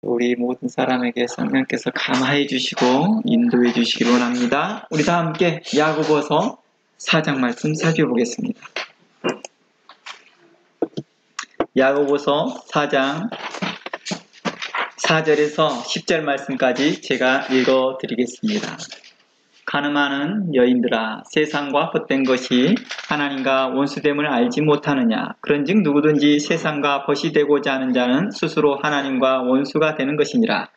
우리 모든 사람에게 성령께서 감화해 주시고 인도해 주시기를 원합니다. 우리 다 함께 야고보서 4장 말씀 살펴보겠습니다. 야고보서 4장 4절에서 10절 말씀까지 제가 읽어드리겠습니다. 가늠하는 여인들아, 세상과 헛된 것이 하나님과 원수됨을 알지 못하느냐? 그런즉 누구든지 세상과 벗이 되고자 하는 자는 스스로 하나님과 원수가 되는 것이니라.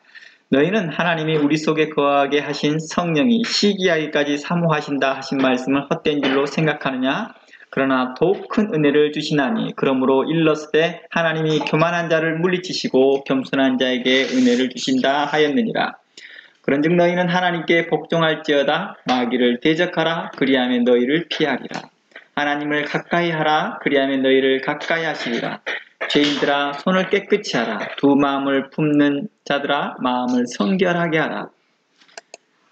너희는 하나님이 우리 속에 거하게 하신 성령이 시기하기까지 사모하신다 하신 말씀을 헛된 줄로 생각하느냐? 그러나 더욱 큰 은혜를 주시나니 그러므로 일렀을 하나님이 교만한 자를 물리치시고 겸손한 자에게 은혜를 주신다 하였느니라. 그런즉 너희는 하나님께 복종할지어다. 마귀를 대적하라. 그리하면 너희를 피하리라. 하나님을 가까이 하라. 그리하면 너희를 가까이 하시리라. 죄인들아, 손을 깨끗이 하라. 두 마음을 품는 자들아, 마음을 성결하게 하라.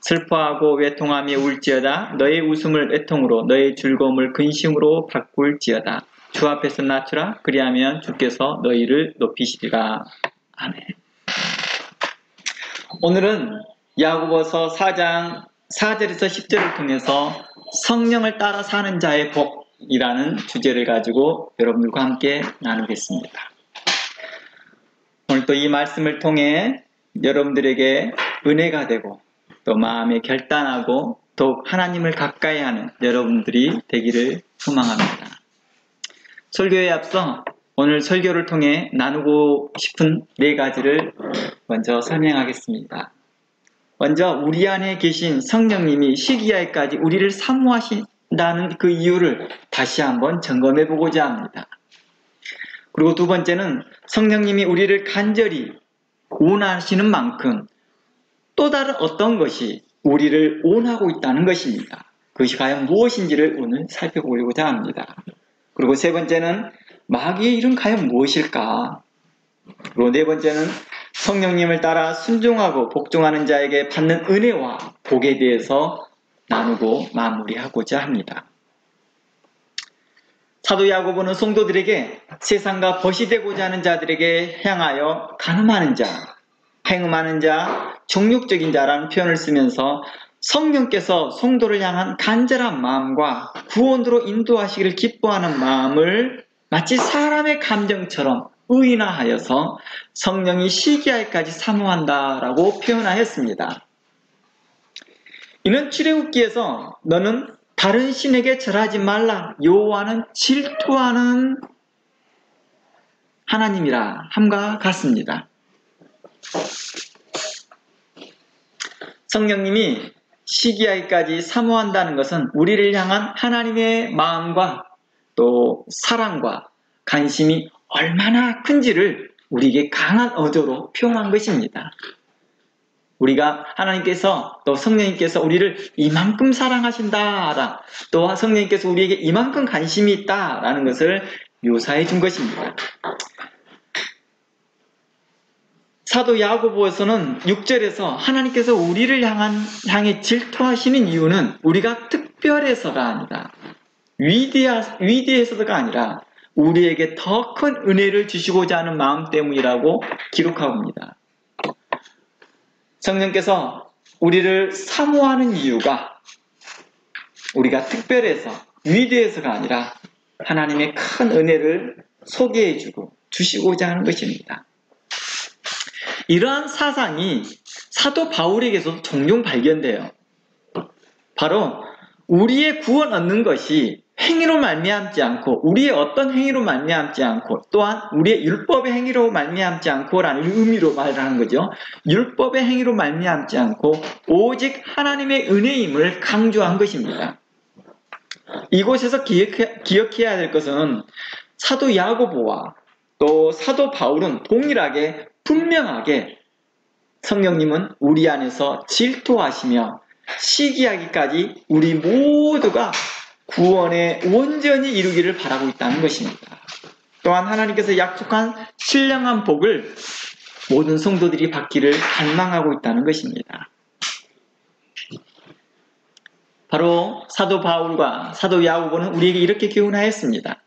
슬퍼하고 외통하며 울지어다. 너의 웃음을 애통으로, 너의 즐거움을 근심으로 바꿀지어다. 주 앞에서 낮추라. 그리하면 주께서 너희를 높이시리라. 아멘. 오늘은 야고보서 4장 4절에서 10절을 통해서 성령을 따라 사는 자의 복이라는 주제를 가지고 여러분들과 함께 나누겠습니다. 오늘 또 이 말씀을 통해 여러분들에게 은혜가 되고 또 마음에 결단하고 더욱 하나님을 가까이 하는 여러분들이 되기를 소망합니다. 설교에 앞서 오늘 설교를 통해 나누고 싶은 4가지를 먼저 설명하겠습니다. 먼저 우리 안에 계신 성령님이 시기하기까지 우리를 사모하신다는 그 이유를 다시 한번 점검해 보고자 합니다. 그리고 두 번째는 성령님이 우리를 간절히 원하시는 만큼 또 다른 어떤 것이 우리를 원하고 있다는 것입니다. 그것이 과연 무엇인지를 오늘 살펴보려고자 합니다. 그리고 세 번째는 마귀의 일은 과연 무엇일까? 그리고 네 번째는 성령님을 따라 순종하고 복종하는 자에게 받는 은혜와 복에 대해서 나누고 마무리하고자 합니다. 사도 야고보는 성도들에게 세상과 벗이 되고자 하는 자들에게 향하여 간음하는 자, 행음하는 자, 정욕적인 자라는 표현을 쓰면서 성령께서 성도를 향한 간절한 마음과 구원으로 인도하시기를 기뻐하는 마음을 마치 사람의 감정처럼 의인화하여서 성령이 시기하기까지 사모한다라고 표현하였습니다. 이는 출애굽기에서 너는 다른 신에게 절하지 말라 여호와는 질투하는 하나님이라 함과 같습니다. 성령님이 시기하기까지 사모한다는 것은 우리를 향한 하나님의 마음과 또 사랑과 관심이 얼마나 큰지를 우리에게 강한 어조로 표현한 것입니다. 우리가 하나님께서 또 성령님께서 우리를 이만큼 사랑하신다, 또 성령님께서 우리에게 이만큼 관심이 있다라는 것을 묘사해 준 것입니다. 사도 야고보에서는 6절에서 하나님께서 우리를 향해 질투하시는 이유는 우리가 특별해서가 아니라 위대해서가 아니라 우리에게 더 큰 은혜를 주시고자 하는 마음 때문이라고 기록하고 있습니다. 성령께서 우리를 사모하는 이유가 우리가 특별해서 위대해서가 아니라 하나님의 큰 은혜를 소개해주고 주시고자 하는 것입니다. 이러한 사상이 사도 바울에게서도 종종 발견돼요. 바로 우리의 구원 얻는 것이 행위로 말미암지 않고 우리의 어떤 행위로 말미암지 않고 또한 우리의 율법의 행위로 말미암지 않고라는 의미로 말하는 거죠. 율법의 행위로 말미암지 않고 오직 하나님의 은혜임을 강조한 것입니다. 이곳에서 기억해야 될 것은 사도 야고보와 또 사도 바울은 동일하게 분명하게 성령님은 우리 안에서 질투하시며 시기하기까지 우리 모두가 구원에 온전히 이루기를 바라고 있다는 것입니다. 또한 하나님께서 약속한 신령한 복을 모든 성도들이 받기를 갈망하고 있다는 것입니다. 바로 사도 바울과 사도 야고보는 우리에게 이렇게 교훈하였습니다.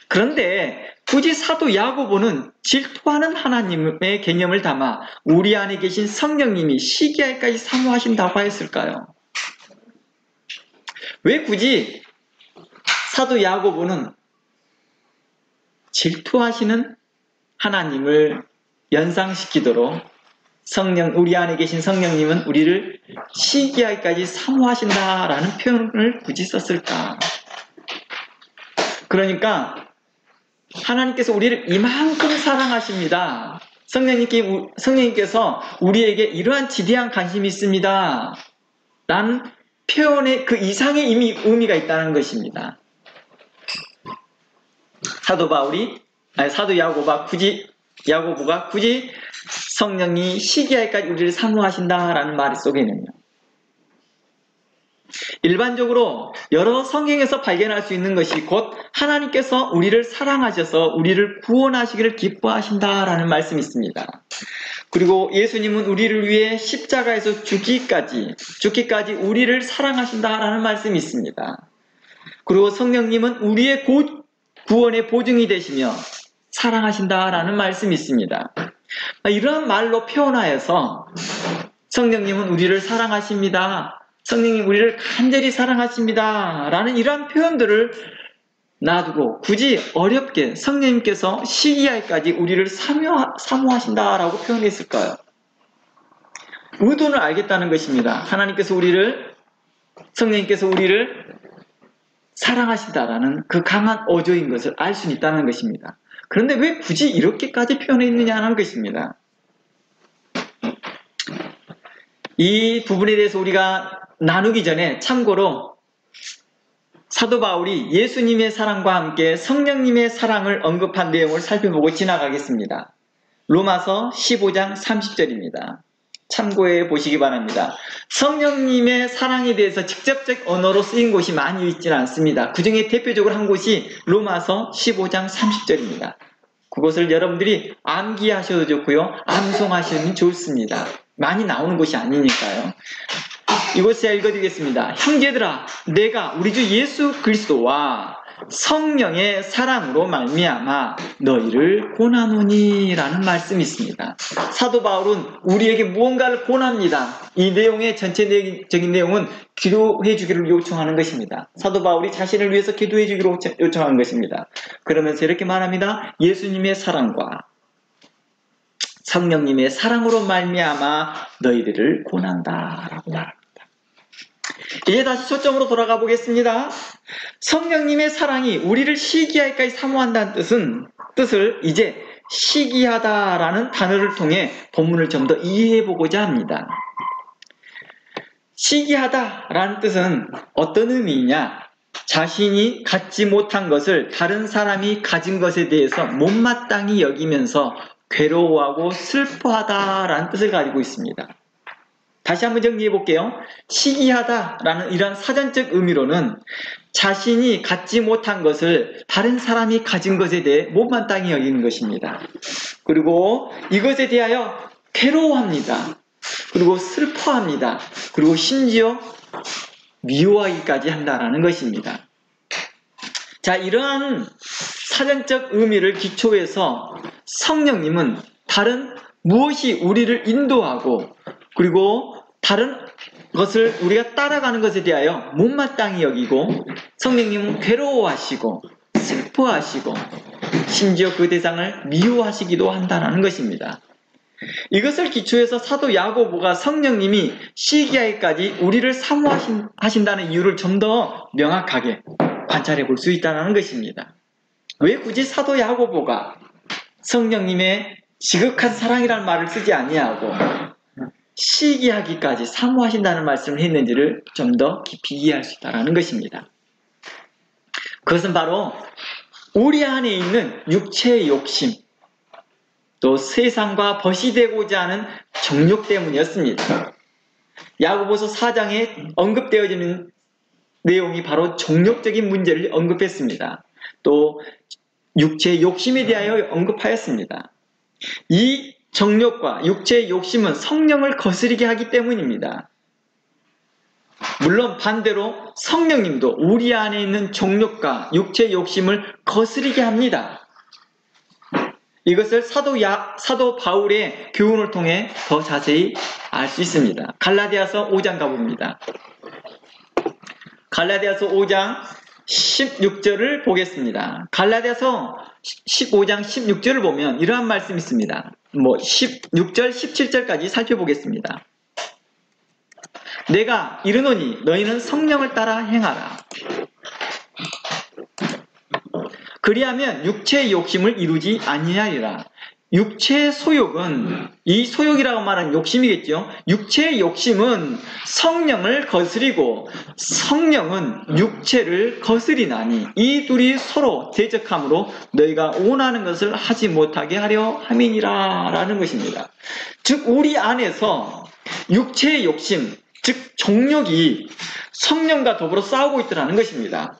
그런데 굳이 사도 야고보는 질투하는 하나님의 개념을 담아 우리 안에 계신 성령님이 시기할까지 사모하신다고 하였을까요? 왜 굳이 사도 야고보는 질투하시는 하나님을 연상시키도록 우리 안에 계신 성령님은 우리를 시기하기까지 사모하신다라는 표현을 굳이 썼을까? 그러니까 하나님께서 우리를 이만큼 사랑하십니다. 성령님께서 우리에게 이러한 지대한 관심이 있습니다. 라는 표현에 그 이상의 의미가 있다는 것입니다. 사도 야고보가 굳이 성령이 시기하기까지 우리를 사모하신다라는 말 속에는요. 일반적으로 여러 성경에서 발견할 수 있는 것이 곧 하나님께서 우리를 사랑하셔서 우리를 구원하시기를 기뻐하신다라는 말씀이 있습니다. 그리고 예수님은 우리를 위해 십자가에서 죽기까지 우리를 사랑하신다라는 말씀이 있습니다. 그리고 성령님은 우리의 구원의 보증이 되시며 사랑하신다라는 말씀이 있습니다. 이러한 말로 표현하여서 성령님은 우리를 사랑하십니다. 성령님 우리를 간절히 사랑하십니다. 라는 이러한 표현들을 놔두고 굳이 어렵게 성령님께서 시기하기까지 우리를 사모하신다라고 표현했을까요? 의도는 알겠다는 것입니다. 성령님께서 우리를 사랑하신다라는 그 강한 어조인 것을 알 수 있다는 것입니다. 그런데 왜 굳이 이렇게까지 표현했느냐는 것입니다. 이 부분에 대해서 우리가 나누기 전에 참고로 사도 바울이 예수님의 사랑과 함께 성령님의 사랑을 언급한 내용을 살펴보고 지나가겠습니다. 로마서 15장 30절입니다. 참고해 보시기 바랍니다. 성령님의 사랑에 대해서 직접적 언어로 쓰인 곳이 많이 있지는 않습니다. 그 중에 대표적으로 한 곳이 로마서 15장 30절입니다. 그것을 여러분들이 암기하셔도 좋고요. 암송하시면 좋습니다. 많이 나오는 곳이 아니니까요. 이곳에 읽어드리겠습니다. 형제들아, 내가 우리 주 예수 그리스도와 성령의 사랑으로 말미암아 너희를 권하노니 라는 말씀이 있습니다. 사도 바울은 우리에게 무언가를 권합니다. 이 내용의 전체적인 내용은 기도해 주기를 요청하는 것입니다. 사도 바울이 자신을 위해서 기도해 주기를 요청하는 것입니다. 그러면서 이렇게 말합니다. 예수님의 사랑과 성령님의 사랑으로 말미암아 너희들을 권한다 라고 말합니다. 이제 다시 초점으로 돌아가 보겠습니다. 성령님의 사랑이 우리를 시기하기까지 사모한다는 뜻을 이제 시기하다라는 단어를 통해 본문을 좀 더 이해해 보고자 합니다. 시기하다라는 뜻은 어떤 의미이냐? 자신이 갖지 못한 것을 다른 사람이 가진 것에 대해서 못마땅히 여기면서 괴로워하고 슬퍼하다라는 뜻을 가지고 있습니다. 다시 한번 정리해 볼게요. 시기하다라는 이런 사전적 의미로는 자신이 갖지 못한 것을 다른 사람이 가진 것에 대해 못마땅히 여기는 것입니다. 그리고 이것에 대하여 괴로워합니다. 그리고 슬퍼합니다. 그리고 심지어 미워하기까지 한다라는 것입니다. 자, 이러한 사전적 의미를 기초해서 성령님은 다른 무엇이 우리를 인도하고 그리고 다른 것을 우리가 따라가는 것에 대하여 못마땅히 여기고 성령님은 괴로워하시고 슬퍼하시고 심지어 그 대상을 미워하시기도 한다는 것입니다. 이것을 기초해서 사도 야고보가 성령님이 시기하기까지 우리를 사모하신다는 이유를 좀 더 명확하게 관찰해 볼 수 있다는 것입니다. 왜 굳이 사도 야고보가 성령님의 지극한 사랑이라는 말을 쓰지 아니하고 시기하기까지 사모하신다는 말씀을 했는지를 좀 더 깊이 이해할 수 있다는 것입니다. 그것은 바로 우리 안에 있는 육체의 욕심, 또 세상과 벗이 되고자 하는 정욕 때문이었습니다. 야고보서 4장에 언급되어지는 내용이 바로 정욕적인 문제를 언급했습니다. 또 육체의 욕심에 대하여 언급하였습니다. 이 정욕과 육체의 욕심은 성령을 거스르게 하기 때문입니다. 물론 반대로 성령님도 우리 안에 있는 정욕과 육체의 욕심을 거스르게 합니다. 이것을 사도 바울의 교훈을 통해 더 자세히 알 수 있습니다. 갈라디아서 5장 가봅니다. 갈라디아서 5장 16절을 보겠습니다. 갈라디아서 15장 16절을 보면 이러한 말씀이 있습니다. 16절, 17절까지 살펴보겠습니다. 내가 이르노니 너희는 성령을 따라 행하라. 그리하면 육체의 욕심을 이루지 아니하리라. 육체의 소욕은, 이 소욕이라고 말하는 욕심이겠죠. 육체의 욕심은 성령을 거스리고 성령은 육체를 거스리나니 이 둘이 서로 대적함으로 너희가 원하는 것을 하지 못하게 하려 함이니라 라는 것입니다. 즉 우리 안에서 육체의 욕심, 즉 정욕이 성령과 더불어 싸우고 있더라는 것입니다.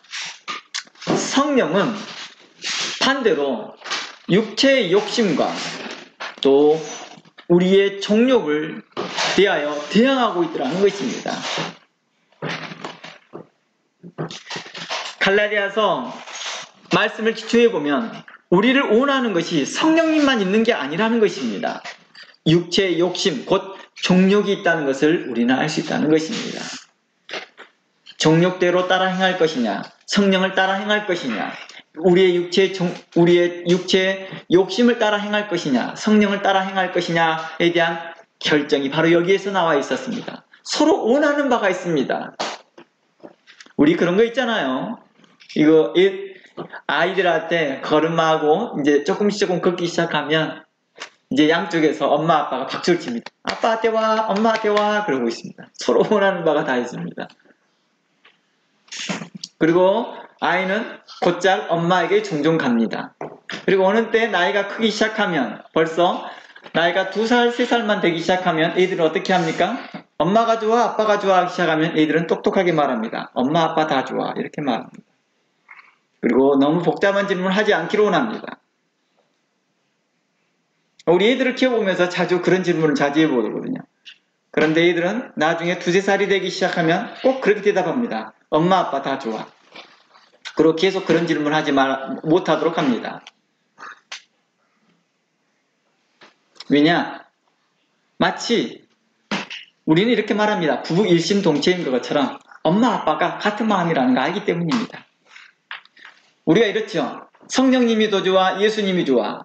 성령은 반대로 육체의 욕심과 또 우리의 정욕을 대하여 대항하고 있더라는 것입니다. 갈라디아서 말씀을 기초해 보면 우리를 원하는 것이 성령님만 있는 게 아니라는 것입니다. 육체의 욕심, 곧 정욕이 있다는 것을 우리는 알 수 있다는 것입니다. 정욕대로 따라 행할 것이냐, 성령을 따라 행할 것이냐, 우리의 육체의 욕심을 따라 행할 것이냐, 성령을 따라 행할 것이냐에 대한 결정이 바로 여기에서 나와 있었습니다. 서로 원하는 바가 있습니다. 우리 그런 거 있잖아요. 이거 아이들한테 걸음마하고 이제 조금 걷기 시작하면 이제 양쪽에서 엄마 아빠가 박수를 칩니다. 아빠한테 와, 엄마한테 와 그러고 있습니다. 서로 원하는 바가 다 있습니다. 그리고 아이는 곧잘 엄마에게 종종 갑니다. 그리고 어느 때 나이가 크기 시작하면 벌써 나이가 2살, 3살만 되기 시작하면 애들은 어떻게 합니까? 엄마가 좋아, 아빠가 좋아 하기 시작하면 애들은 똑똑하게 말합니다. 엄마, 아빠 다 좋아 이렇게 말합니다. 그리고 너무 복잡한 질문을 하지 않기로 원합니다. 우리 애들을 키워보면서 자주 그런 질문을 자주 해보거든요. 그런데 애들은 나중에 2, 3살이 되기 시작하면 꼭 그렇게 대답합니다. 엄마, 아빠 다 좋아. 그리고 계속 그런 질문을 하지 못하도록 합니다. 왜냐? 마치 우리는 이렇게 말합니다. 부부 일심동체인 것처럼 엄마, 아빠가 같은 마음이라는 걸 알기 때문입니다. 우리가 이렇죠. 성령님이 더 좋아, 예수님이 좋아.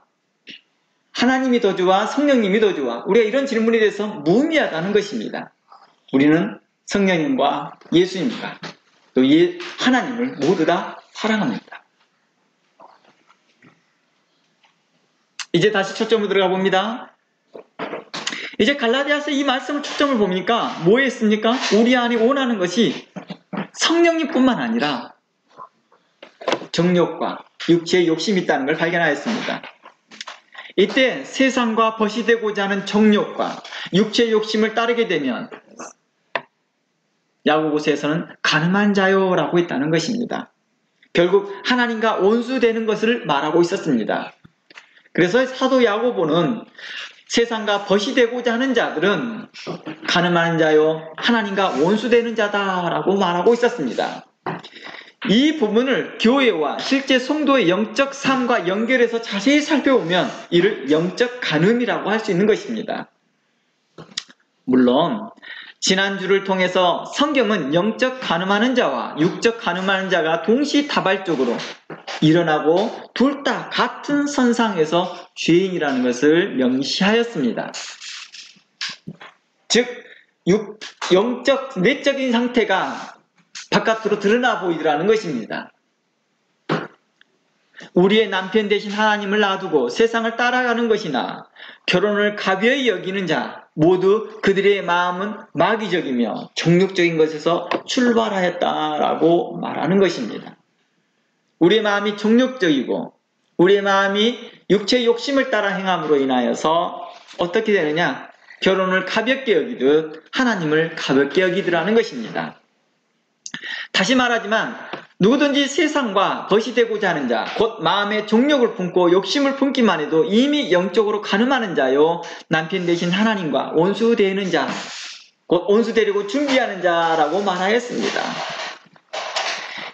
하나님이 더 좋아, 성령님이 더 좋아. 우리가 이런 질문에 대해서 무의미하다는 것입니다. 우리는 성령님과 예수님과 또 하나님을 모두 다 사랑합니다. 이제 다시 초점으로 들어가 봅니다. 이제 갈라디아서 이 말씀을 초점을 보니까 뭐에 있습니까? 우리 안에 원하는 것이 성령님뿐만 아니라 정욕과 육체의 욕심이 있다는 걸 발견하였습니다. 이때 세상과 벗이 되고자 하는 정욕과 육체의 욕심을 따르게 되면 야고보서에서는 가늠한 자요라고 했다는 것입니다. 결국 하나님과 원수되는 것을 말하고 있었습니다. 그래서 사도 야고보는 세상과 벗이 되고자 하는 자들은 가늠하는 자요, 하나님과 원수되는 자다라고 말하고 있었습니다. 이 부분을 교회와 실제 성도의 영적 삶과 연결해서 자세히 살펴보면 이를 영적 간음이라고 할 수 있는 것입니다. 물론 지난주를 통해서 성경은 영적 간음하는 자와 육적 간음하는 자가 동시다발적으로 일어나고 둘 다 같은 선상에서 죄인이라는 것을 명시하였습니다. 즉 영적 내적인 상태가 바깥으로 드러나 보이더라는 것입니다. 우리의 남편 대신 하나님을 놔두고 세상을 따라가는 것이나 결혼을 가벼이 여기는 자 모두 그들의 마음은 마귀적이며 정욕적인 것에서 출발하였다라고 말하는 것입니다. 우리의 마음이 정욕적이고 우리의 마음이 육체의 욕심을 따라 행함으로 인하여서 어떻게 되느냐? 결혼을 가볍게 여기듯 하나님을 가볍게 여기더라는 것입니다. 다시 말하지만 누구든지 세상과 벗이 되고자 하는 자, 곧 마음의 정욕을 품고 욕심을 품기만 해도 이미 영적으로 간음하는 자요, 남편 대신 하나님과 원수되는 자, 곧 원수되려고 준비하는 자라고 말하였습니다.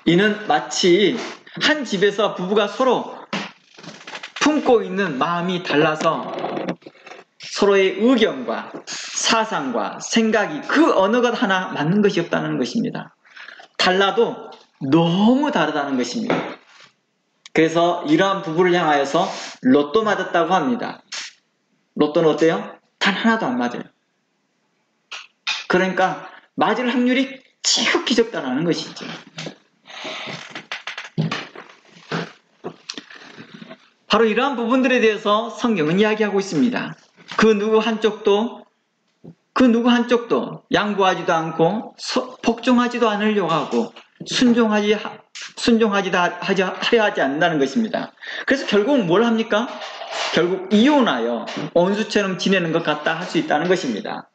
이는 마치 한 집에서 부부가 서로 품고 있는 마음이 달라서 서로의 의견과 사상과 생각이 그 어느 것 하나 맞는 것이 없다는 것입니다. 달라도 너무 다르다는 것입니다. 그래서 이러한 부부를 향하여서 로또 맞았다고 합니다. 로또는 어때요? 단 하나도 안 맞아요. 그러니까 맞을 확률이 지극히 적다는 것이죠. 바로 이러한 부분들에 대해서 성경은 이야기하고 있습니다. 그 누구 한쪽도 양보하지도 않고 복종하지도 않으려고 하고 순종하려 하지 않는다는 것입니다. 그래서 결국 뭘 합니까? 결국 이혼하여 원수처럼 지내는 것 같다 할 수 있다는 것입니다.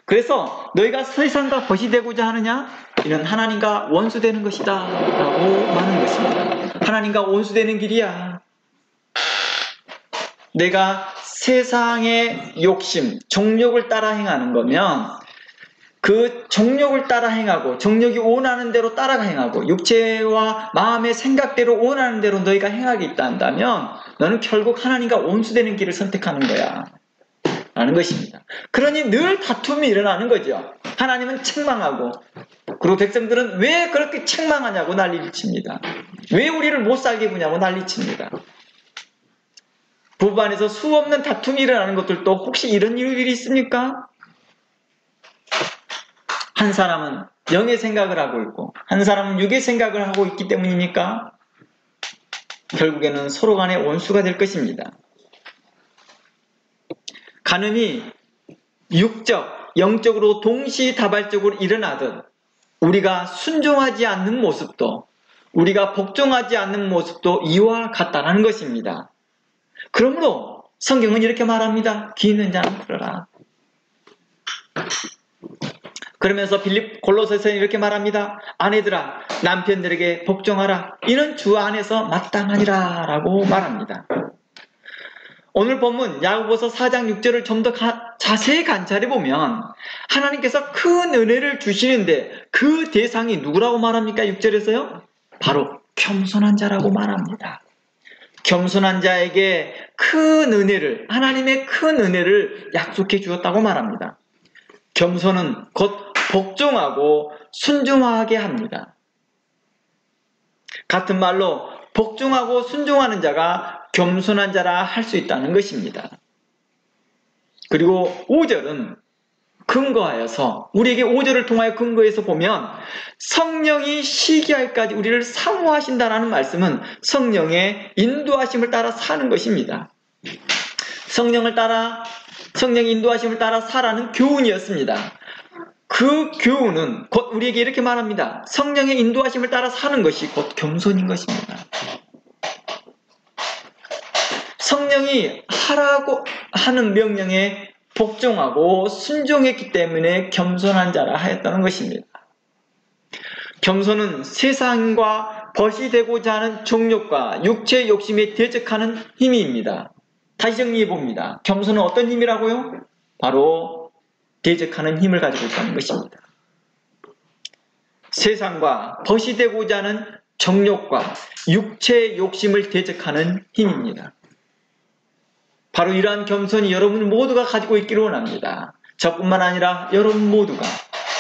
그래서 너희가 세상과 벗이 되고자 하느냐? 이는 하나님과 원수되는 것이다 라고 말하는 것입니다. 하나님과 원수되는 길이야. 내가 세상의 욕심, 정욕을 따라 행하는 거면 그 정욕을 따라 행하고 정욕이 원하는 대로 따라 행하고 육체와 마음의 생각대로 원하는 대로 너희가 행하겠다 한다면 너는 결국 하나님과 원수되는 길을 선택하는 거야 라는 것입니다. 그러니 늘 다툼이 일어나는 거죠. 하나님은 책망하고 그리고 백성들은 왜 그렇게 책망하냐고 난리를 칩니다. 왜 우리를 못 살게 구냐고 난리칩니다. 부부 안에서 수없는 다툼이 일어나는 것들도 혹시 이런 일이 있습니까? 한 사람은 영의 생각을 하고 있고 한 사람은 육의 생각을 하고 있기 때문입니까? 결국에는 서로 간의 원수가 될 것입니다. 간음이 육적, 영적으로 동시다발적으로 일어나듯 우리가 순종하지 않는 모습도 우리가 복종하지 않는 모습도 이와 같다는 것입니다. 그러므로 성경은 이렇게 말합니다. 귀 있는 자는 들어라. 그러면서 골로새서는 이렇게 말합니다. 아내들아 남편들에게 복종하라. 이는 주 안에서 마땅하니라 라고 말합니다. 오늘 본문 야고보서 4장 6절을 좀 더 자세히 관찰해 보면 하나님께서 큰 은혜를 주시는데 그 대상이 누구라고 말합니까? 6절에서요. 바로 겸손한 자라고 말합니다. 겸손한 자에게 큰 은혜를, 하나님의 큰 은혜를 약속해 주었다고 말합니다. 겸손은 곧 복종하고 순종하게 합니다. 같은 말로 복종하고 순종하는 자가 겸손한 자라 할 수 있다는 것입니다. 그리고 5절은 근거하여서 우리에게 5절을 통하여 근거해서 보면 성령이 시기할까지 우리를 사모하신다라는 말씀은 성령의 인도하심을 따라 사는 것입니다. 성령의 인도하심을 따라 사라는 교훈이었습니다. 그 교훈은 곧 우리에게 이렇게 말합니다. 성령의 인도하심을 따라 사는 것이 곧 겸손인 것입니다. 성령이 하라고 하는 명령에 복종하고 순종했기 때문에 겸손한 자라 하였다는 것입니다. 겸손은 세상과 벗이 되고자 하는 정욕과 육체의 욕심에 대적하는 힘입니다. 다시 정리해 봅니다. 겸손은 어떤 힘이라고요? 바로 대적하는 힘을 가지고 있다는 것입니다. 세상과 벗이 되고자 하는 정욕과 육체의 욕심을 대적하는 힘입니다. 바로 이러한 겸손이 여러분 모두가 가지고 있기를 원합니다. 저뿐만 아니라 여러분 모두가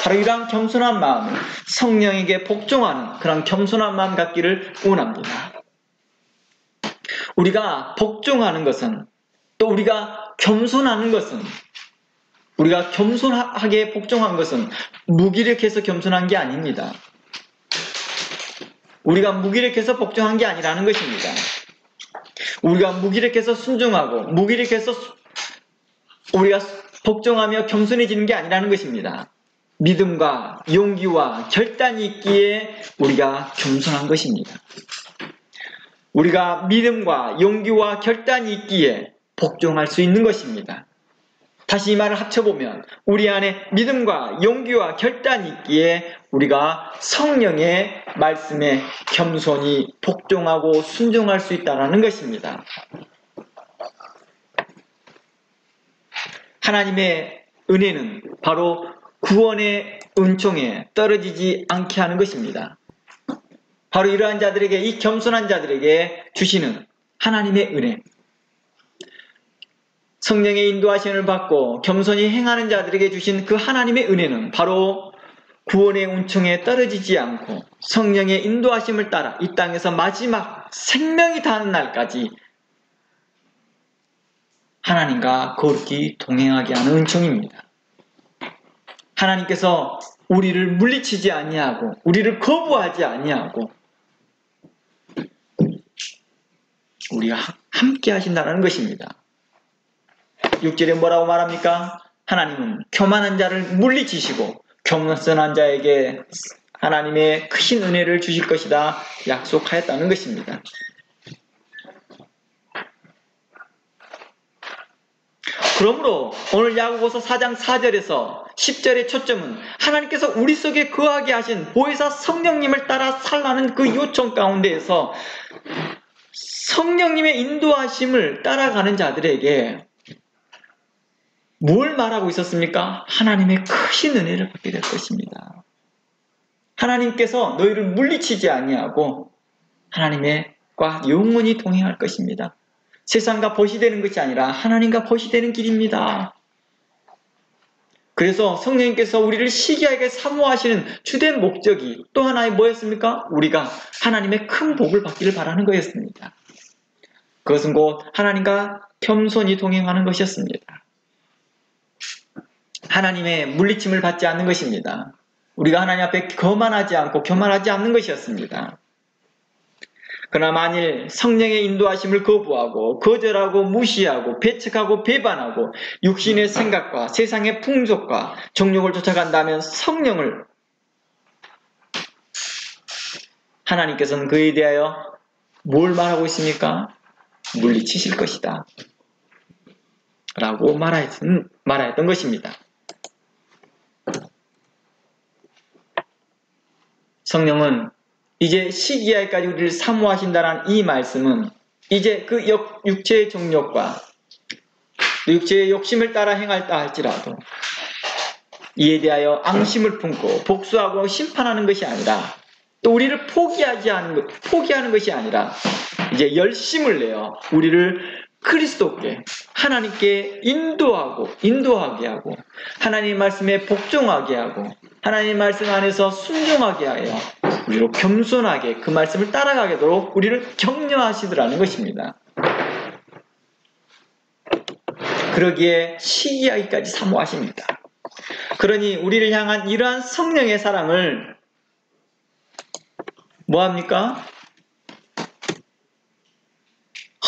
바로 이러한 겸손한 마음을 성령에게 복종하는 그런 겸손한 마음 갖기를 원합니다. 우리가 복종하는 것은 또 우리가 겸손하는 것은 우리가 겸손하게 복종한 것은 무기력해서 겸손한 게 아닙니다. 우리가 무기력해서 복종한 게 아니라는 것입니다. 우리가 무기력해서 순종하고 무기력해서 우리가 복종하며 겸손해지는 게 아니라는 것입니다. 믿음과 용기와 결단이 있기에 우리가 겸손한 것입니다. 우리가 믿음과 용기와 결단이 있기에 복종할 수 있는 것입니다. 다시 이 말을 합쳐보면 우리 안에 믿음과 용기와 결단이 있기에 우리가 성령의 말씀에 겸손히 복종하고 순종할 수 있다는 것입니다. 하나님의 은혜는 바로 구원의 은총에 떨어지지 않게 하는 것입니다. 바로 이러한 자들에게, 이 겸손한 자들에게 주시는 하나님의 은혜, 성령의 인도하심을 받고 겸손히 행하는 자들에게 주신 그 하나님의 은혜는 바로 구원의 은총에 떨어지지 않고 성령의 인도하심을 따라 이 땅에서 마지막 생명이 닿는 날까지 하나님과 거룩히 동행하게 하는 은총입니다. 하나님께서 우리를 물리치지 아니하고 우리를 거부하지 아니하고 우리가 함께 하신다는 것입니다. 6절에 뭐라고 말합니까? 하나님은 교만한 자를 물리치시고 겸손한 자에게 하나님의 크신 은혜를 주실 것이다 약속하였다는 것입니다. 그러므로 오늘 야고보서 4장 4절에서 10절의 초점은 하나님께서 우리 속에 거하게 하신 보혜사 성령님을 따라 살라는 그 요청 가운데에서 성령님의 인도하심을 따라가는 자들에게 뭘 말하고 있었습니까? 하나님의 크신 은혜를 받게 될 것입니다. 하나님께서 너희를 물리치지 아니하고 하나님과 영원히 동행할 것입니다. 세상과 벗이되는 것이 아니라 하나님과 벗이되는 길입니다. 그래서 성령님께서 우리를 시기하게 사모하시는 주된 목적이 또 하나의 뭐였습니까? 우리가 하나님의 큰 복을 받기를 바라는 거였습니다. 그것은 곧 하나님과 겸손히 동행하는 것이었습니다. 하나님의 물리침을 받지 않는 것입니다. 우리가 하나님 앞에 거만하지 않고 교만하지 않는 것이었습니다. 그러나 만일 성령의 인도하심을 거부하고 거절하고 무시하고 배척하고 배반하고 육신의 생각과 세상의 풍속과 정욕을 쫓아간다면 성령을 하나님께서는 그에 대하여 뭘 말하고 있습니까? 물리치실 것이다 라고 말하였던 것입니다. 성령은 이제 시기하에까지 우리를 사모하신다는 이 말씀은 이제 그 육체의 정욕과 육체의 욕심을 따라 행할다 할지라도 이에 대하여 앙심을 품고 복수하고 심판하는 것이 아니라 또 우리를 포기하는 것이 아니라 이제 열심을 내어 우리를 그리스도께 하나님께 인도하게 하고 하나님의 말씀에 복종하게 하고 하나님의 말씀 안에서 순종하게 하여 우리로 겸손하게 그 말씀을 따라가게 하도록 우리를 격려하시더라는 것입니다. 그러기에 시기하기까지 사모하십니다. 그러니 우리를 향한 이러한 성령의 사랑을 뭐합니까?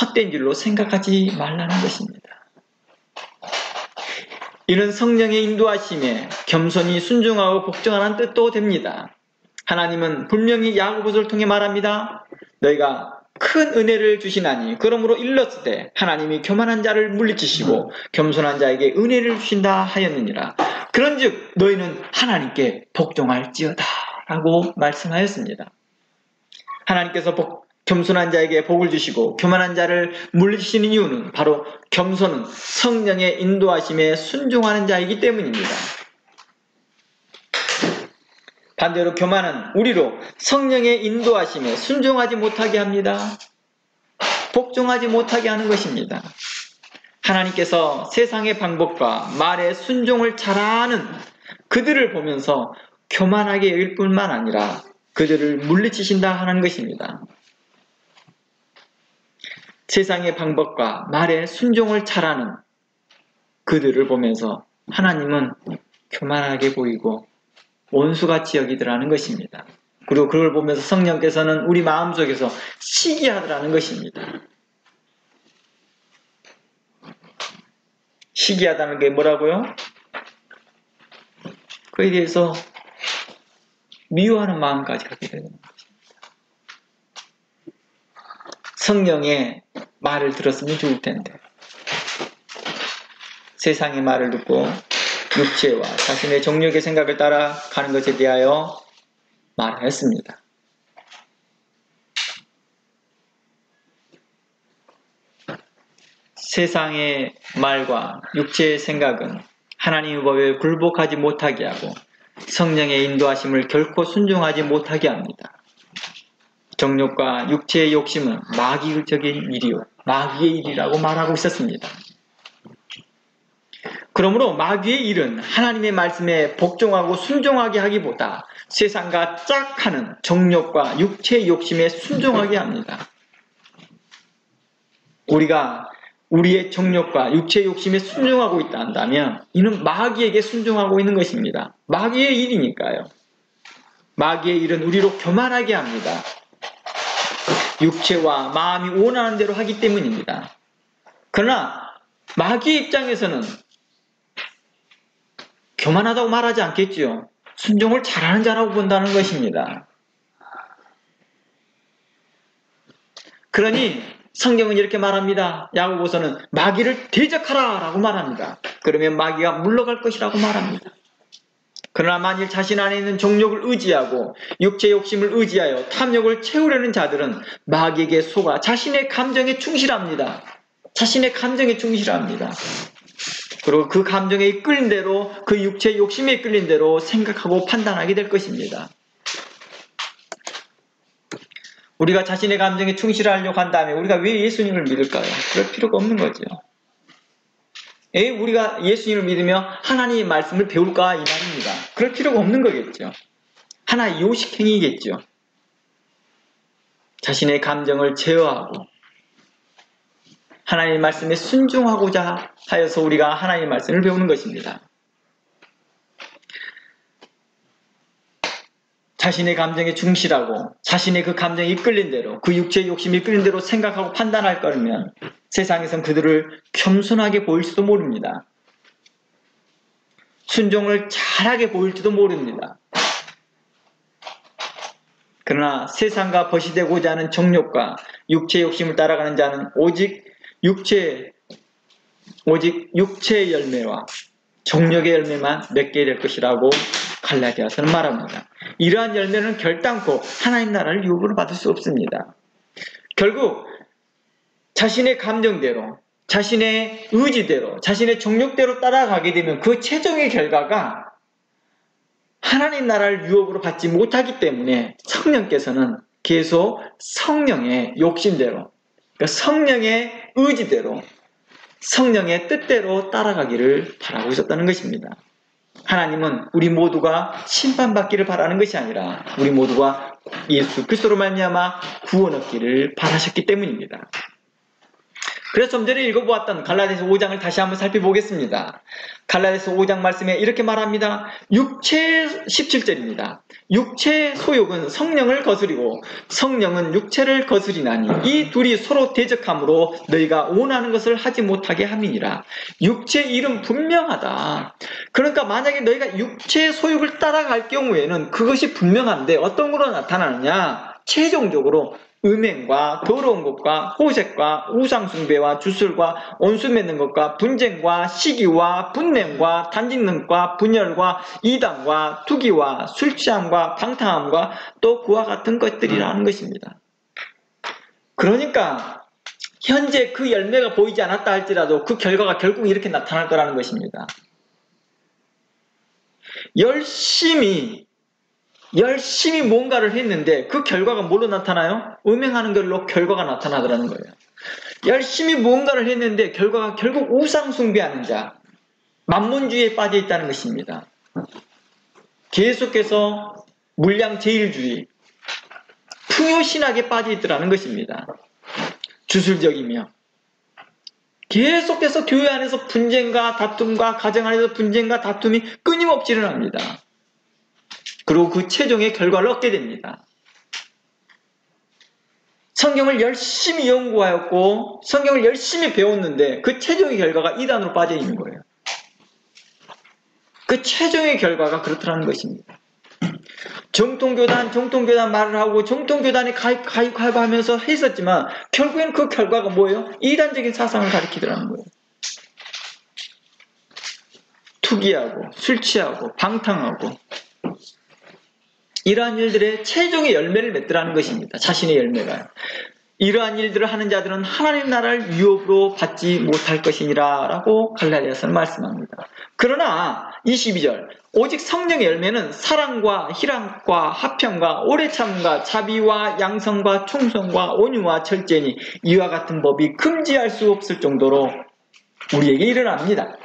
헛된 줄로 생각하지 말라는 것입니다. 이는 성령의 인도하심에 겸손히 순종하고 복종하는 뜻도 됩니다. 하나님은 분명히 야고보서를 통해 말합니다. 너희가 큰 은혜를 주시나니 그러므로 일렀을 하나님이 교만한 자를 물리치시고 겸손한 자에게 은혜를 주신다 하였느니라. 그런즉 너희는 하나님께 복종할지어다 라고 말씀하였습니다. 하나님께서 겸손한 자에게 복을 주시고 교만한 자를 물리치시는 이유는 바로 겸손은 성령의 인도하심에 순종하는 자이기 때문입니다. 반대로 교만은 우리로 성령의 인도하심에 순종하지 못하게 합니다. 복종하지 못하게 하는 것입니다. 하나님께서 세상의 방법과 말에 순종을 잘하는 그들을 보면서 교만하게 여길 뿐만 아니라 그들을 물리치신다 하는 것입니다. 세상의 방법과 말에 순종을 잘하는 그들을 보면서 하나님은 교만하게 보이고 원수같이 여기더라는 것입니다. 그리고 그걸 보면서 성령께서는 우리 마음속에서 시기하더라는 것입니다. 시기하다는 게 뭐라고요? 그에 대해서 미워하는 마음까지 갖게 되는 것입니다. 성령의 말을 들었으면 좋을 텐데 세상의 말을 듣고 육체와 자신의 정욕의 생각을 따라 가는 것에 대하여 말하였습니다. 세상의 말과 육체의 생각은 하나님의 법에 굴복하지 못하게 하고 성령의 인도하심을 결코 순종하지 못하게 합니다. 정욕과 육체의 욕심은 마귀적인 일이요 마귀의 일이라고 말하고 있었습니다. 그러므로 마귀의 일은 하나님의 말씀에 복종하고 순종하게 하기보다 세상과 짝하는 정욕과 육체의 욕심에 순종하게 합니다. 우리가 우리의 정욕과 육체의 욕심에 순종하고 있다 한다면 이는 마귀에게 순종하고 있는 것입니다. 마귀의 일이니까요. 마귀의 일은 우리로 교만하게 합니다. 육체와 마음이 원하는 대로 하기 때문입니다. 그러나 마귀의 입장에서는 교만하다고 말하지 않겠지요. 순종을 잘하는 자라고 본다는 것입니다. 그러니 성경은 이렇게 말합니다. 야고보서는 마귀를 대적하라 라고 말합니다. 그러면 마귀가 물러갈 것이라고 말합니다. 그러나 만일 자신 안에 있는 정욕을 의지하고 육체 욕심을 의지하여 탐욕을 채우려는 자들은 마귀에게 속아 자신의 감정에 충실합니다. 자신의 감정에 충실합니다. 그리고 그 감정에 이끌린 대로, 그 육체의 욕심에 이끌린 대로 생각하고 판단하게 될 것입니다. 우리가 자신의 감정에 충실하려고 한다면 우리가 왜 예수님을 믿을까요? 그럴 필요가 없는 거죠. 우리가 예수님을 믿으며 하나님의 말씀을 배울까 이 말입니다. 그럴 필요가 없는 거겠죠. 하나의 요식행위겠죠. 자신의 감정을 제어하고 하나님의 말씀에 순종하고자 하여서 우리가 하나님의 말씀을 배우는 것입니다. 자신의 감정에 충실하고 자신의 그 감정에 이끌린 대로, 그 육체의 욕심이 이끌린 대로 생각하고 판단할 거면 세상에선 그들을 겸손하게 보일지도 모릅니다. 순종을 잘하게 보일지도 모릅니다. 그러나 세상과 벗이되고자 하는 정욕과 육체의 욕심을 따라가는 자는 오직 육체의 열매와 정욕의 열매만 맺게 될 것이라고 갈라디아서는 말합니다. 이러한 열매는 결단코 하나님 나라를 유업으로 받을 수 없습니다. 결국 자신의 감정대로, 자신의 의지대로, 자신의 정욕대로 따라가게 되면 그 최종의 결과가 하나님 나라를 유업으로 받지 못하기 때문에 성령께서는 계속 성령의 욕심대로, 그러니까 성령의 의지대로, 성령의 뜻대로 따라가기를 바라고 있었다는 것입니다. 하나님은 우리 모두가 심판받기를 바라는 것이 아니라 우리 모두가 예수 그리스도로 말미암아 구원 얻기를 바라셨기 때문입니다. 그래서 좀 전에 읽어보았던 갈라디아서 5장을 다시 한번 살펴보겠습니다. 갈라디아서 5장 말씀에 이렇게 말합니다. 17절입니다. 육체의 소욕은 성령을 거스리고 성령은 육체를 거스리나니 이 둘이 서로 대적함으로 너희가 원하는 것을 하지 못하게 함이니라. 육체의 일은 분명하다. 그러니까 만약에 너희가 육체의 소욕을 따라갈 경우에는 그것이 분명한데 어떤 걸로 나타나느냐? 최종적으로 음행과 더러운 것과 호색과 우상숭배와 주술과 온수 맺는 것과 분쟁과 시기와 분냄과 단짓는과 분열과 이단과 투기와 술취함과 방탕함과 또 그와 같은 것들이라는 것입니다. 그러니까 현재 그 열매가 보이지 않았다 할지라도 그 결과가 결국 이렇게 나타날 거라는 것입니다. 열심히 뭔가를 했는데 그 결과가 뭘로 나타나요? 음행하는 걸로 결과가 나타나더라는 거예요. 열심히 뭔가를 했는데 결과가 결국 우상숭배하는 자, 만문주의에 빠져 있다는 것입니다. 계속해서 물량제일주의, 풍요신학에 빠져 있더라는 것입니다. 주술적이며 계속해서 교회 안에서 분쟁과 다툼과 가정 안에서 분쟁과 다툼이 끊임없이 일어납니다. 그리고 그 최종의 결과를 얻게 됩니다. 성경을 열심히 연구하였고 성경을 열심히 배웠는데 그 최종의 결과가 이단으로 빠져 있는 거예요. 그 최종의 결과가 그렇더라는 것입니다. 정통교단 말을 하고 정통교단에 가입하면서 했었지만 결국엔 그 결과가 뭐예요? 이단적인 사상을 가리키더라는 거예요. 투기하고 술 취하고 방탕하고 이러한 일들의 최종의 열매를 맺더라는 것입니다. 자신의 열매가. 이러한 일들을 하는 자들은 하나님 나라를 유업으로 받지 못할 것이니라 라고 갈라디아서는 말씀합니다. 그러나 22절 오직 성령의 열매는 사랑과 희락과 화평과 오래 참음과 자비와 양성과 충성과 온유와 절제니 이와 같은 법이 금지할 수 없을 정도로 우리에게 일어납니다.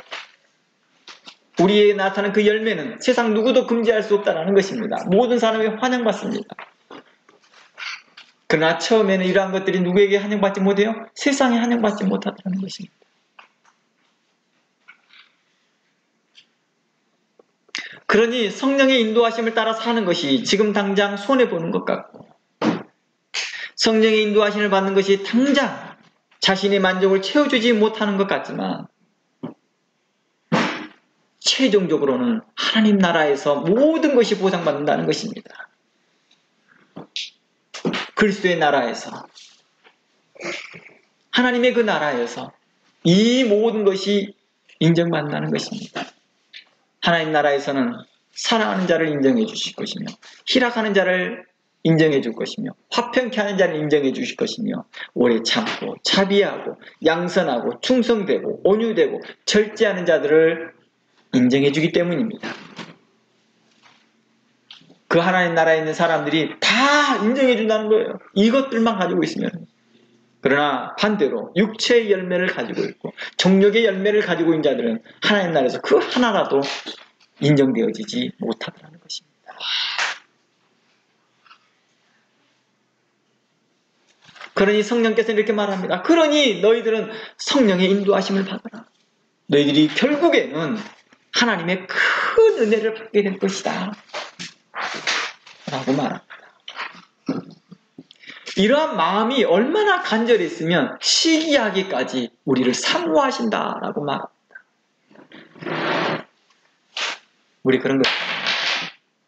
우리에게 나타나는 그 열매는 세상 누구도 금지할 수 없다는 것입니다. 모든 사람이 환영받습니다. 그러나 처음에는 이러한 것들이 누구에게 환영받지 못해요? 세상에 환영받지 못하다는 것입니다. 그러니 성령의 인도하심을 따라 사는 것이 지금 당장 손해보는 것 같고, 성령의 인도하심을 받는 것이 당장 자신의 만족을 채워주지 못하는 것 같지만, 최종적으로는 하나님 나라에서 모든 것이 보상받는다는 것입니다. 그리스도의 나라에서, 하나님의 그 나라에서 이 모든 것이 인정받는다는 것입니다. 하나님 나라에서는 사랑하는 자를 인정해 주실 것이며, 희락하는 자를 인정해 줄 것이며, 화평케 하는 자를 인정해 주실 것이며, 오래 참고 자비하고 양선하고 충성되고 온유되고 절제하는 자들을 인정해 주기 때문입니다. 그 하나님 나라에 있는 사람들이 다 인정해 준다는 거예요. 이것들만 가지고 있으면. 그러나 반대로 육체의 열매를 가지고 있고 정욕의 열매를 가지고 있는 자들은 하나님 나라에서 그 하나라도 인정되어지지 못하다는 것입니다. 그러니 성령께서는 이렇게 말합니다. 그러니 너희들은 성령의 인도하심을 받아라. 너희들이 결국에는 하나님의 큰 은혜를 받게 될 것이다 라고 말합니다. 이러한 마음이 얼마나 간절했으면 시기하기까지 우리를 사모하신다라고 말합니다. 우리 그런 거,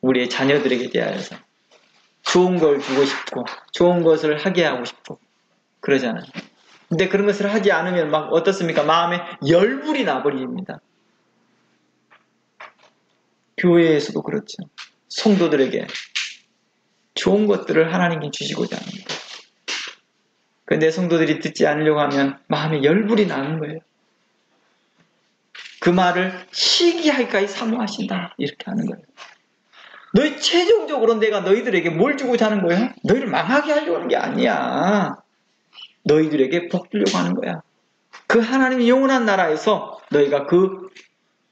우리의 자녀들에게 대하여서 좋은 걸 주고 싶고 좋은 것을 하게 하고 싶고 그러잖아요. 근데 그런 것을 하지 않으면 막 어떻습니까? 마음에 열불이 나버립니다. 교회에서도 그렇죠. 성도들에게 좋은 것들을 하나님께 주시고자 합니다. 그런데 성도들이 듣지 않으려고 하면 마음에 열불이 나는 거예요. 그 말을 시기하기까지 사모하신다 이렇게 하는 거예요. 너희 최종적으로 내가 너희들에게 뭘 주고자 하는 거예요? 너희를 망하게 하려고 하는 게 아니야. 너희들에게 복 주려고 하는 거야. 그 하나님의 영원한 나라에서 너희가 그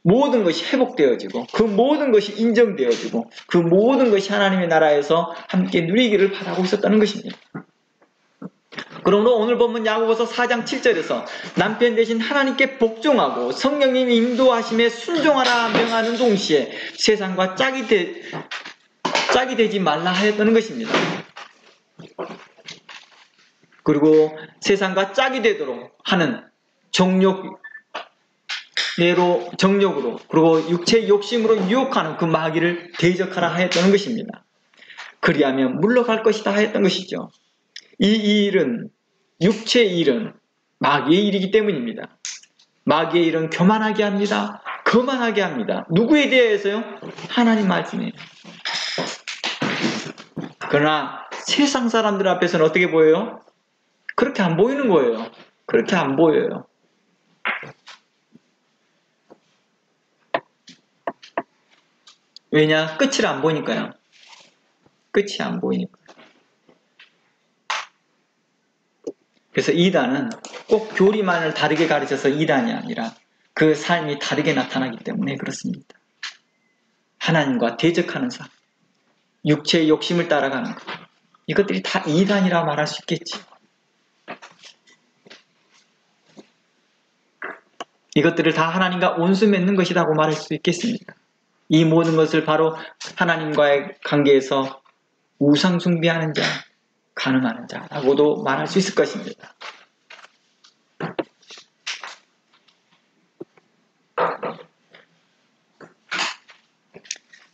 모든 것이 회복되어지고 그 모든 것이 인정되어지고 그 모든 것이 하나님의 나라에서 함께 누리기를 바라고 있었다는 것입니다. 그러므로 오늘 본문 야고보서 4장 7절에서 남편 대신 하나님께 복종하고 성령님이 인도하심에 순종하라 명하는 동시에 세상과 짝이 되지 말라 하였다는 것입니다. 그리고 세상과 짝이 되도록 하는 정욕으로 그리고 육체의 욕심으로 유혹하는 그 마귀를 대적하라 하였다는 것입니다. 그리하면 물러갈 것이다 하였던 것이죠. 이 일은 육체의 일은 마귀의 일이기 때문입니다. 마귀의 일은 교만하게 합니다. 거만하게 합니다. 누구에 대해서요? 하나님 말씀이에요. 그러나 세상 사람들 앞에서는 어떻게 보여요? 그렇게 안 보이는 거예요. 그렇게 안 보여요. 왜냐? 끝을 안 보니까요. 끝이 안 보이니까. 그래서 이단은 꼭 교리만을 다르게 가르쳐서 이단이 아니라 그 삶이 다르게 나타나기 때문에 그렇습니다. 하나님과 대적하는 삶, 육체의 욕심을 따라가는 것, 이것들이 다 이단이라 말할 수 있겠지. 이것들을 다 하나님과 온수 맺는 것이라고 말할 수 있겠습니다. 이 모든 것을 바로 하나님과의 관계에서 우상 숭배하는 자, 간음하는 자라고도 말할 수 있을 것입니다.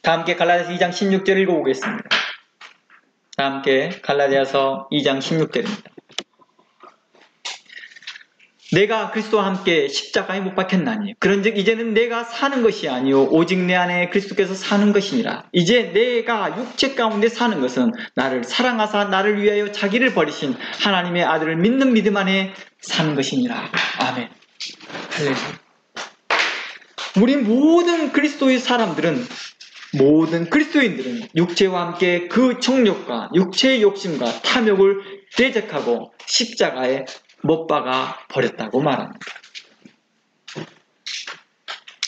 다 함께 갈라디아서 2장 16절 읽어보겠습니다. 다 함께 갈라디아서 2장 16절입니다. 내가 그리스도와 함께 십자가에 못 박혔나니 그런즉 이제는 내가 사는 것이 아니요 오직 내 안에 그리스도께서 사는 것이니라. 이제 내가 육체 가운데 사는 것은 나를 사랑하사 나를 위하여 자기를 버리신 하나님의 아들을 믿는 믿음 안에 사는 것이니라. 아멘. 할렐루야. 우리 모든 그리스도의 사람들은, 모든 그리스도인들은 육체와 함께 그 정욕과 육체의 욕심과 탐욕을 대적하고 십자가에 못 박아 버렸다고 말합니다.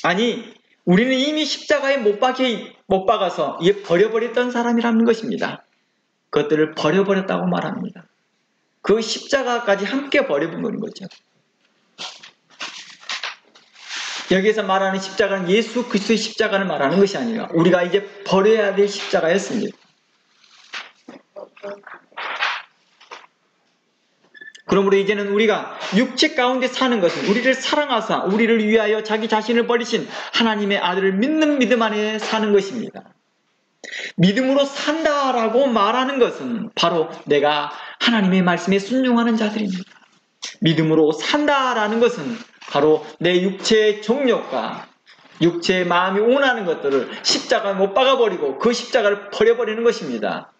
아니, 우리는 이미 십자가에 못 박아서 이게 버려버렸던 사람이라는 것입니다. 그것들을 버려버렸다고 말합니다. 그 십자가까지 함께 버려버린 거죠. 여기에서 말하는 십자가는 예수 그리스도의 십자가를 말하는 것이 아니라 우리가 이제 버려야 될 십자가였습니다. 그러므로 이제는 우리가 육체 가운데 사는 것은 우리를 사랑하사 우리를 위하여 자기 자신을 버리신 하나님의 아들을 믿는 믿음 안에 사는 것입니다. 믿음으로 산다라고 말하는 것은 바로 내가 하나님의 말씀에 순종하는 자들입니다. 믿음으로 산다라는 것은 바로 내 육체의 정욕과 육체의 마음이 원하는 것들을 십자가에 못 박아버리고 그 십자가를 버려버리는 것입니다.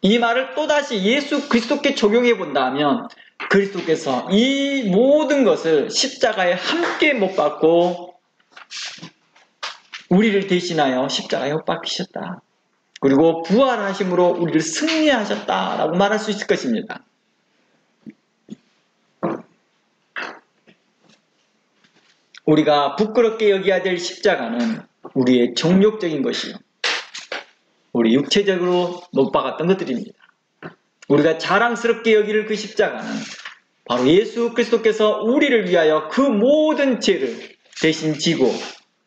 이 말을 또다시 예수 그리스도께 적용해 본다면 그리스도께서 이 모든 것을 십자가에 함께 못 박고 우리를 대신하여 십자가에 못 박히셨다. 그리고 부활하심으로 우리를 승리하셨다라고 말할 수 있을 것입니다. 우리가 부끄럽게 여겨야 될 십자가는 우리의 정욕적인 것이요, 우리 육체적으로 못 박았던 것들입니다. 우리가 자랑스럽게 여기를 그 십자가는 바로 예수 그리스도께서 우리를 위하여 그 모든 죄를 대신 지고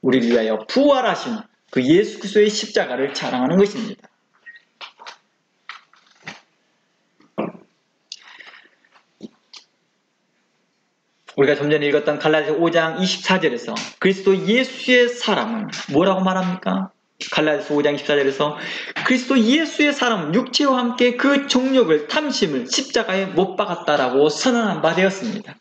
우리를 위하여 부활하신 그 예수 그리스도의 십자가를 자랑하는 것입니다. 우리가 좀 전에 읽었던 갈라디아서 5장 24절에서 그리스도 예수의 사람은 뭐라고 말합니까? 갈라디아서 5장 24절에서 그리스도 예수의 사람은 육체와 함께 그 정욕을, 탐심을 십자가에 못 박았다라고 선언한 바 되었습니다.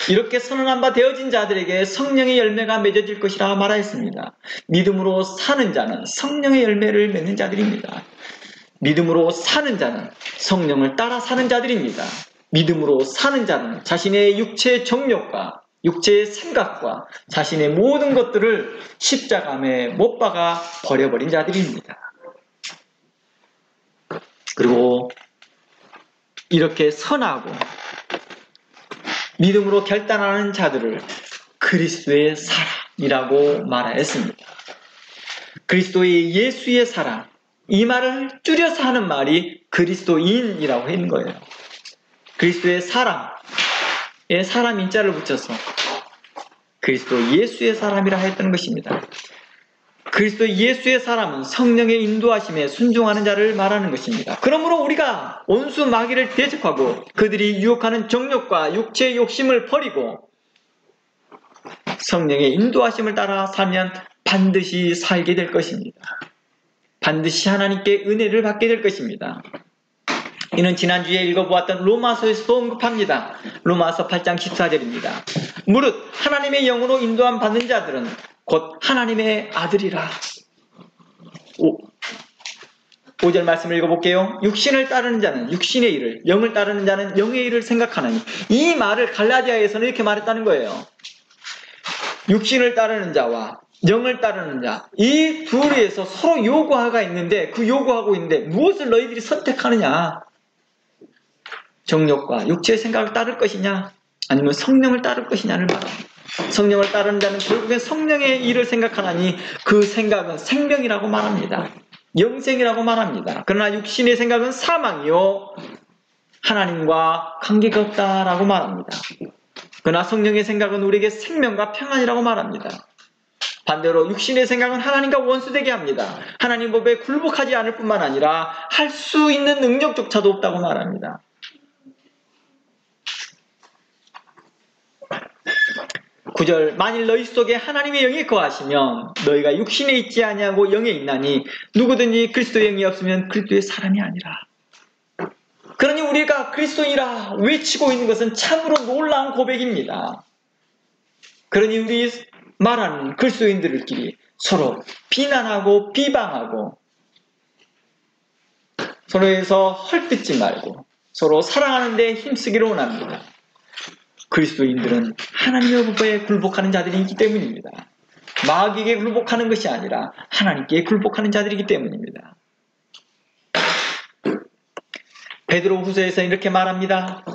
이렇게 선언한 바 되어진 자들에게 성령의 열매가 맺어질 것이라 말하였습니다. 믿음으로 사는 자는 성령의 열매를 맺는 자들입니다. 믿음으로 사는 자는 성령을 따라 사는 자들입니다. 믿음으로 사는 자는 자신의 육체의 정욕과 육체의 생각과 자신의 모든 것들을 십자가에 못 박아 버려버린 자들입니다. 그리고 이렇게 선하고 믿음으로 결단하는 자들을 그리스도의 사람이라고 말하였습니다. 그리스도의 예수의 사람, 이 말을 줄여서 하는 말이 그리스도인이라고 했는 거예요. 그리스도의 사람에 사람 인자를 붙여서 그리스도 예수의 사람이라 했던 것입니다. 그리스도 예수의 사람은 성령의 인도하심에 순종하는 자를 말하는 것입니다. 그러므로 우리가 온수 마귀를 대적하고 그들이 유혹하는 정욕과 육체의 욕심을 버리고 성령의 인도하심을 따라 살면 반드시 살게 될 것입니다. 반드시 하나님께 은혜를 받게 될 것입니다. 이는 지난주에 읽어보았던 로마서에서도 언급합니다. 로마서 8장 14절입니다. 무릇 하나님의 영으로 인도함 받는 자들은 곧 하나님의 아들이라. 5절 말씀을 읽어볼게요. 육신을 따르는 자는 육신의 일을, 영을 따르는 자는 영의 일을 생각하나니. 이 말을 갈라디아에서는 이렇게 말했다는 거예요. 육신을 따르는 자와 영을 따르는 자, 이 둘에서 서로 요구하가 있는데 그 요구하고 있는데 무엇을 너희들이 선택하느냐? 정욕과 육체의 생각을 따를 것이냐 아니면 성령을 따를 것이냐를 말합니다. 성령을 따르는 자는 결국엔 성령의 일을 생각하나니 그 생각은 생명이라고 말합니다. 영생이라고 말합니다. 그러나 육신의 생각은 사망이요 하나님과 관계가 없다라고 말합니다. 그러나 성령의 생각은 우리에게 생명과 평안이라고 말합니다. 반대로 육신의 생각은 하나님과 원수되게 합니다. 하나님 법에 굴복하지 않을 뿐만 아니라 할 수 있는 능력조차도 없다고 말합니다. 9절 만일 너희 속에 하나님의 영이 거하시면 너희가 육신에 있지 아니하고 영에 있나니 누구든지 그리스도의 영이 없으면 그리스도의 사람이 아니라. 그러니 우리가 그리스도인이라 외치고 있는 것은 참으로 놀라운 고백입니다. 그러니 우리 말하는 그리스도인들끼리 서로 비난하고 비방하고 서로에서 헐뜯지 말고 서로 사랑하는 데 힘쓰기를 원합니다. 그리스도인들은 하나님의 법에 굴복하는 자들이기 때문입니다. 마귀에게 굴복하는 것이 아니라 하나님께 굴복하는 자들이기 때문입니다. 베드로 후서에서 이렇게 말합니다.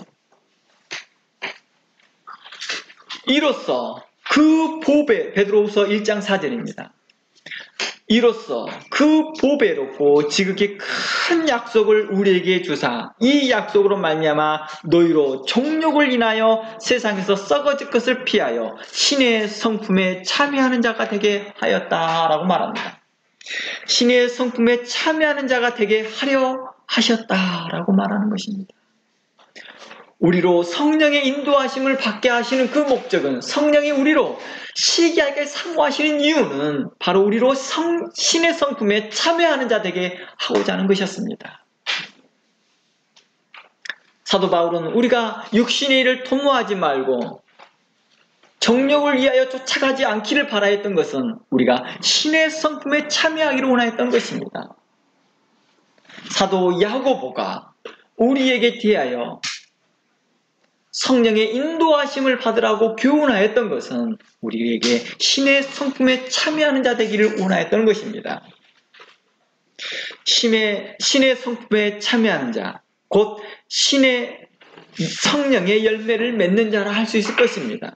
이로써 그 보배, 베드로후서 1장 4절입니다. 이로써 그 보배롭고 지극히 큰 약속을 우리에게 주사 이 약속으로 말미암아 너희로 정욕을 인하여 세상에서 썩어질 것을 피하여 신의 성품에 참여하는 자가 되게 하였다라고 말합니다. 신의 성품에 참여하는 자가 되게 하려 하셨다라고 말하는 것입니다. 우리로 성령의 인도하심을 받게 하시는 그 목적은, 성령이 우리로 시기하게 사모하시는 이유는 바로 우리로 신의 성품에 참여하는 자 되게 하고자 하는 것이었습니다. 사도 바울은 우리가 육신의 일을 도모하지 말고 정욕을 위하여 쫓아가지 않기를 바라였던 것은 우리가 신의 성품에 참여하기를 원하였던 것입니다. 사도 야고보가 우리에게 대하여 성령의 인도하심을 받으라고 교훈하였던 것은 우리에게 신의 성품에 참여하는 자 되기를 원하였던 것입니다. 신의 성품에 참여하는 자, 곧 신의 성령의 열매를 맺는 자라 할 수 있을 것입니다.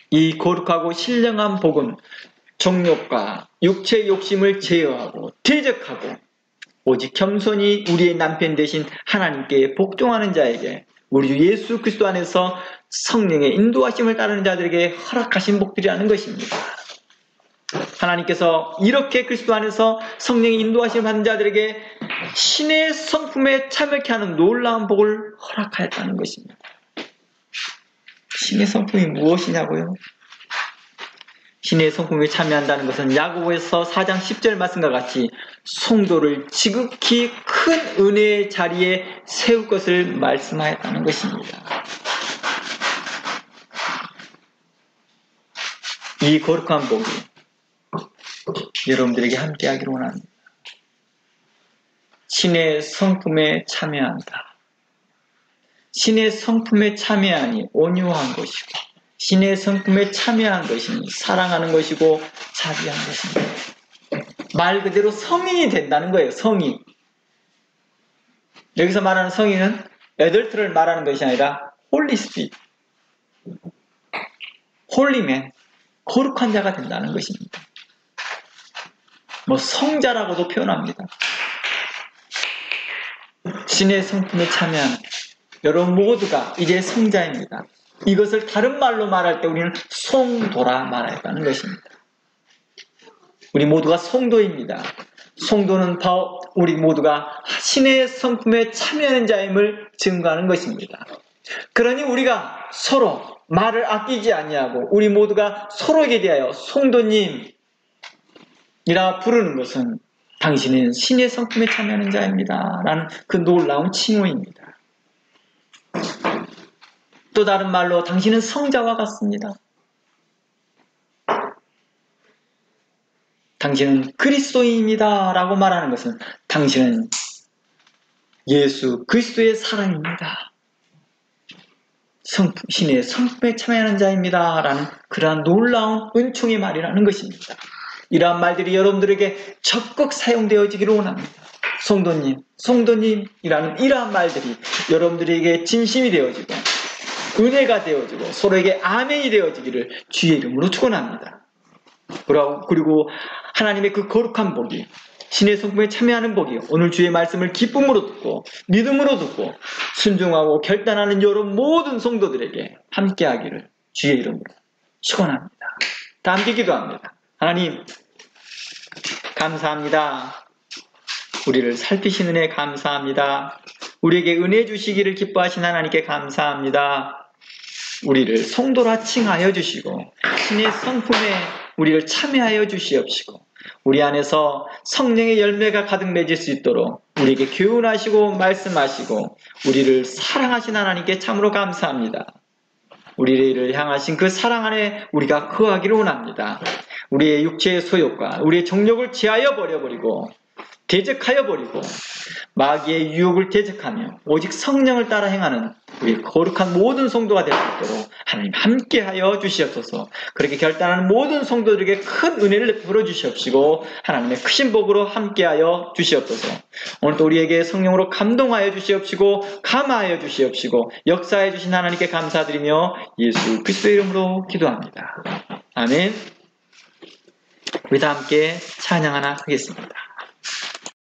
이 거룩하고 신령한 복은 정욕과 육체의 욕심을 제어하고 대적하고 오직 겸손히 우리의 남편 되신 하나님께 복종하는 자에게 우리 주 예수 그리스도 안에서 성령의 인도하심을 따르는 자들에게 허락하신 복들이라는 것입니다. 하나님께서 이렇게 그리스도 안에서 성령의 인도하심을 받는 자들에게 신의 성품에 참여케 하는 놀라운 복을 허락하였다는 것입니다. 신의 성품이 무엇이냐고요? 신의 성품에 참여한다는 것은 야고보에서 4장 10절 말씀과 같이 성도를 지극히 큰 은혜의 자리에 세울 것을 말씀하였다는 것입니다. 이 거룩한 복이 여러분들에게 함께하기를 원합니다. 신의 성품에 참여한다. 신의 성품에 참여하니 온유한 것이고 신의 성품에 참여한 것이니 사랑하는 것이고 자비한 것입니다. 말 그대로 성인이 된다는 거예요. 성인. 여기서 말하는 성인은 애덜트를 말하는 것이 아니라 홀리 스피릿, 홀리맨, 거룩한 자가 된다는 것입니다. 성자라고도 표현합니다. 신의 성품에 참여하는 여러분 모두가 이제 성자입니다. 이것을 다른 말로 말할 때 우리는 성도라 말했다는 것입니다. 우리 모두가 성도입니다. 성도는 바로 우리 모두가 신의 성품에 참여하는 자임을 증거하는 것입니다. 그러니 우리가 서로 말을 아끼지 아니하고 우리 모두가 서로에게 대하여 성도님이라 부르는 것은 당신은 신의 성품에 참여하는 자입니다. 라는 그 놀라운 칭호입니다. 또 다른 말로 당신은 성자와 같습니다. 당신은 그리스도인입니다. 라고 말하는 것은 당신은 예수 그리스도의 사랑입니다. 신의 성품에 참여하는 자입니다. 라는 그러한 놀라운 은총의 말이라는 것입니다. 이러한 말들이 여러분들에게 적극 사용되어지기를 원합니다. 성도님, 성도님이라는 이러한 말들이 여러분들에게 진심이 되어지고 은혜가 되어지고 서로에게 아멘이 되어지기를 주의 이름으로 축원합니다. 그리고 하나님의 그 거룩한 복이 신의 성품에 참여하는 복이 오늘 주의 말씀을 기쁨으로 듣고 믿음으로 듣고 순종하고 결단하는 여러분 모든 성도들에게 함께하기를 주의 이름으로 축원합니다. 다 함께 기도합니다. 하나님 감사합니다. 우리를 살피시는 은혜 감사합니다. 우리에게 은혜 주시기를 기뻐하신 하나님께 감사합니다. 우리를 성도라 칭하여 주시고 신의 성품에 우리를 참여하여 주시옵시고 우리 안에서 성령의 열매가 가득 맺을 수 있도록 우리에게 교훈하시고 말씀하시고 우리를 사랑하신 하나님께 참으로 감사합니다. 우리를 향하신 그 사랑 안에 우리가 거하기를 원합니다. 우리의 육체의 소욕과 우리의 정욕을 제하여 버려버리고 대적하여 버리고 마귀의 유혹을 대적하며 오직 성령을 따라 행하는 우리 거룩한 모든 성도가 될 수 있도록 하나님 함께하여 주시옵소서. 그렇게 결단하는 모든 성도들에게 큰 은혜를 베풀어 주시옵시고 하나님의 크신 복으로 함께하여 주시옵소서. 오늘도 우리에게 성령으로 감동하여 주시옵시고 감화하여 주시옵시고 역사해 주신 하나님께 감사드리며 예수 그리스도의 이름으로 기도합니다. 아멘. 우리 다 함께 찬양 하나 하겠습니다.